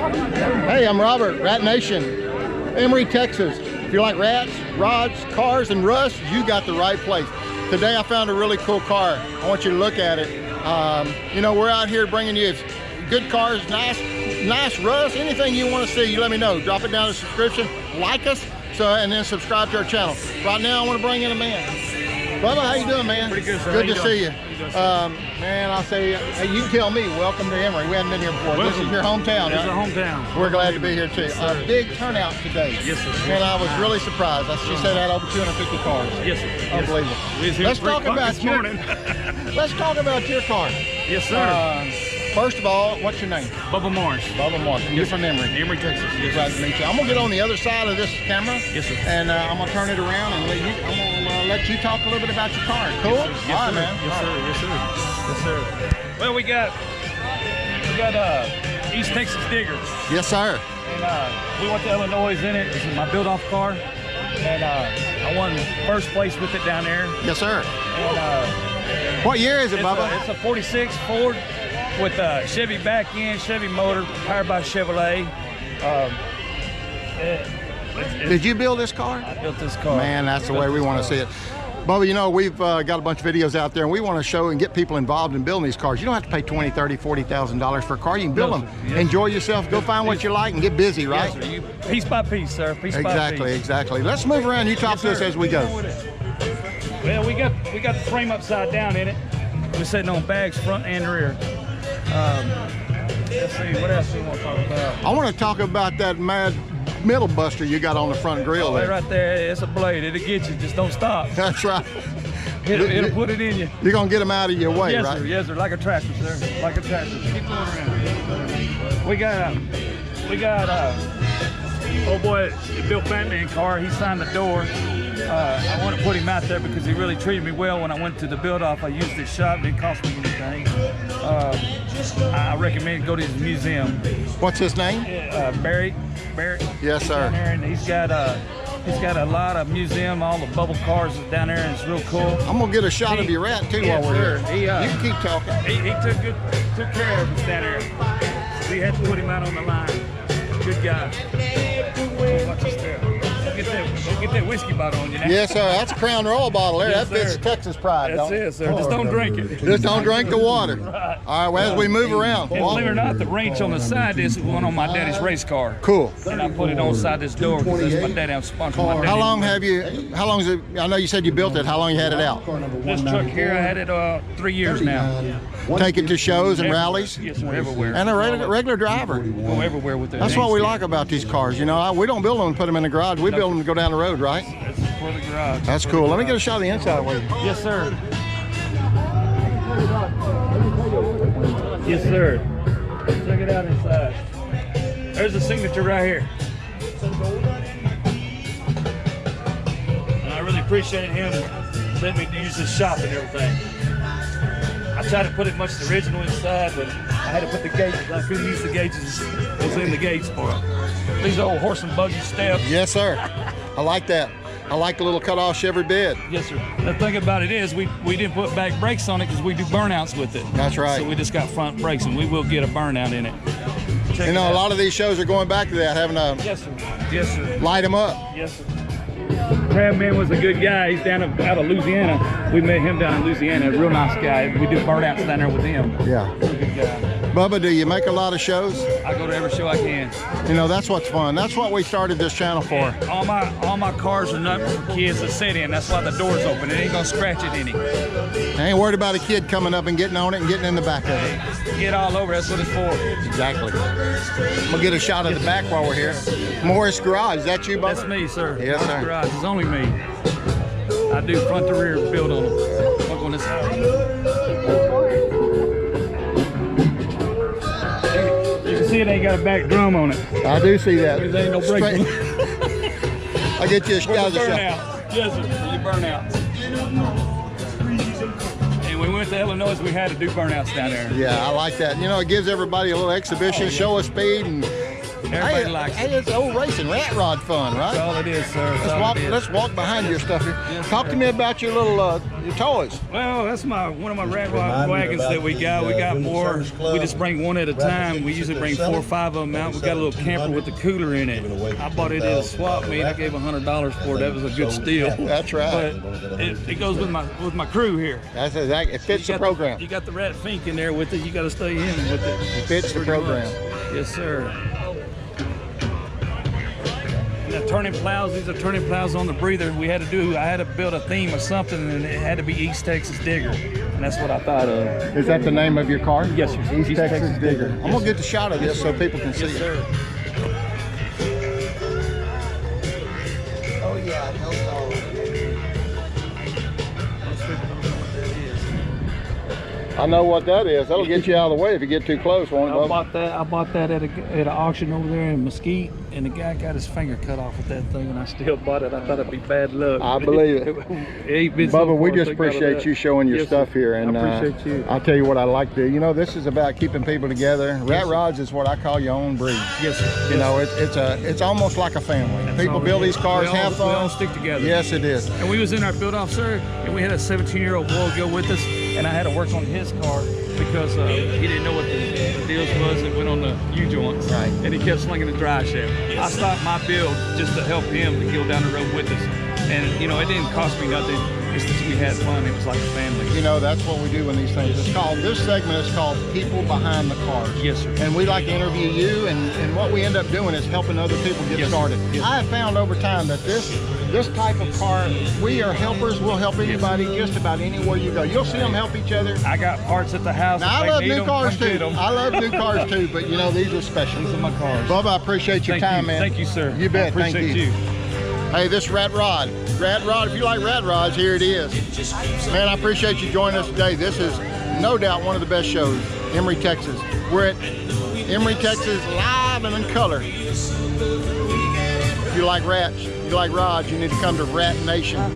Hey, I'm Robert, Rat Nation, Emory, Texas. If you like rats, rods, cars, and rust, you got the right place. Today I found a really cool car. I want you to look at it. You know, we're out here bringing you good cars, nice rust, anything you want to see, you let me know. Drop it down in the description, like us, and then subscribe to our channel. Right now I want to bring in a man. Bubba, how you doing, man? Pretty good, sir. Good to see you. Man, I'll say, you can tell me, welcome to Emory. We haven't been here before. Welcome. This is your hometown, This right? is our hometown. We're glad to be here too. A big turnout today. Yes, sir. And I was really surprised. She said I had over 250 cars. Yes, sir. Unbelievable. Yes. Let's talk about your let's talk about your car. Yes, sir. First of all, what's your name? Bubba Morris. Bubba Morris. You're from Emory. Emory, Texas. Yes, glad to meet you. I'm gonna get on the other side of this camera. Yes, sir. And I'm gonna turn it around and I'm gonna let you talk a little bit about your car. Cool? Yes, all right, sir. man. Yes, sir. Yes, sir. Yes, sir. Well, we got East Texas Digger. Yes, sir. And we went to Illinois in it. This is my build-off car. And I won first place with it down there. Yes, sir. And what year is it, Bubba? It's a 46 Ford with a Chevy back end, Chevy motor, powered by Chevrolet. Did you build this car? I built this car. Man, that's the way we want to see it. Bubba, you know, we've got a bunch of videos out there, and we want to show and get people involved in building these cars. You don't have to pay $20,000, $30,000, $40,000 for a car. You can build them. Yes. Enjoy yourself. Go find what you like and get busy, right? Yes, sir. Piece by piece, sir. Piece by piece. Exactly. Let's move around. You talk to us as we go. Well, we got the frame upside down in it. We're sitting on bags front and rear. Let's see, what else do you want to talk about? I want to talk about that mad middle buster you got on the front grill there. Right there, it's a blade. It'll get you. Just don't stop. That's right. It'll put it in you. You're going to get them out of your way, yes, right? Sir. Yes, sir. Like a tractor, sir. Like a tractor. Keep going around. We got oh boy, the Bill Batman car. He signed the door. I want to put him out there because he really treated me well when I went to the build-off. I used his shop. It didn't cost me anything. I recommend go to his museum. What's his name? Barrett. Yes, sir. Down there, and he's got a lot of museum, all the bubble cars down there, and it's real cool. I'm gonna get a shot of your rat too while we're here. You can keep talking. He took care of us down there. So we had to put him out on the line. Good guy. Watch your step. Get that whiskey bottle on you now. Yes, sir. That's a Crown Royal bottle there. Yes, that fits Texas pride. That's it, sir. Just don't drink it. Just don't drink the water. Right. All right, well, as we move around. And believe it or not, the wrench on the side is one on my daddy's race car. Cool. And I put it on the side of this door because that's my daddy. I'm sponsoring my daddy. How long is it? I know you said you built it. How long you had it out? This truck here, I had it 3 years now. Take it to shows and rallies? Yes, sir, everywhere. And a regular driver. Go everywhere with it. That's what we like about these cars. You know, we don't build them and put them in the garage. We build them to go down the road, right? That's for the garage. That's cool. Let me get a shot of the inside with you. Yes, sir. Yes, sir. Check it out inside. There's the signature right here. And I really appreciate him letting me use his shop and everything. I tried to put it much the original inside, but I had to put the gauges. I couldn't use the gauges. It was in the gates for it. These old horse and buggy steps. Yes, sir. I like that. I like the little cut-off Chevy bed. Yes, sir. The thing about it is we didn't put back brakes on it because we do burnouts with it. That's right. So we just got front brakes, and we will get a burnout in it. You know, a lot of these shows are going back to that, having to yes, sir. Yes, sir. Light them up. Yes, sir. Crabman was a good guy. He's out of Louisiana. We met him down in Louisiana. A real nice guy. We do burnouts down there with him. Yeah. He's a good guy. Bubba, do you make a lot of shows? I go to every show I can. You know, that's what's fun. That's what we started this channel for. And all my cars are nothing for kids to sit in. That's why the door's open. It ain't gonna scratch it any. I ain't worried about a kid coming up and getting on it and getting in the back of it. Get all over. That's what it's for. Exactly. We'll get a shot of the back while we're here. Morris Garage. Is that you, Bubba? That's me, sir. Yes, Morris sir. Garage is only me. I do front to rear build on them. Look on this side. You can see it ain't got a back drum on it. I do see that. There ain't no brake. I'll get you a shot. Burnout. Yes, sir. For your burnouts. And we went to Illinois, we had to do burnouts down there. Yeah, I like that. You know, it gives everybody a little exhibition, show of speed, and Everybody likes it. Hey, it's old racing, rat rod fun, right? That's all it is, sir. That's all it is. Let's walk behind your stuff here. Yes, Talk to me about your little your toys. Well, that's one of my rat rod wagons that we got. We got more. We just bring one at a time. We usually bring 4 or 5 of them out. We got a little camper with the cooler in it. I bought it at a swap meet. I gave $100 for it. That was a good steal. That's right. But it goes with my crew here. That's exactly. It fits the program. You got the rat fink in there with it. You got to stay in with it. It fits the program. Yes, sir. The turning plows, these are turning plows on the breather. I had to build a theme or something, and it had to be East Texas Digger. And that's what I thought of. Is that the name of your car? Yes, sir. East Texas Digger. I'm going to get the shot of this so people can see it. Sir. Oh, yeah. I know what that is. That'll get you out of the way if you get too close, won't it, Bubba? I bought that at an auction over there in Mesquite, and the guy got his finger cut off with that thing, and I still bought it. I thought it'd be bad luck. I believe it. Bubba, we just appreciate you showing your stuff here, and I appreciate you. I'll tell you what I like to do. You know, this is about keeping people together. Rat rods is what I call your own breed. Yes, sir. You know, it's almost like a family. People build these cars, have fun. We all stick together. Yes, it is. And we was in our build-off, sir, and we had a 17-year-old boy go with us, and I had to work on his car because he didn't know what the deals was. It went on the U-joints, right, and he kept slinging the dry shaft. I stopped my build just to help him to go down the road with us, and you know, it didn't cost me nothing. Just that we had fun. It was like a family. You know, that's what we do in these things. This segment is called People Behind the Cars. Yes, sir. And we like to interview you, and what we end up doing is helping other people get started. Yes. I have found over time that this type of car, we are helpers. We'll help anybody just about anywhere you go. You'll see them help each other. I got parts at the house. Now, I love new cars too. I love new cars too, but you know, these are special. These are my cars. Bubba, I appreciate your time, man. Thank you, sir. You bet. I appreciate you. Hey, this rat rod, if you like rat rods, here it is. Man, I appreciate you joining us today. This is no doubt one of the best shows, Emory, Texas. We're at Emory, Texas, live and in color. If you like rats, you like rods, you need to come to Rat Nation.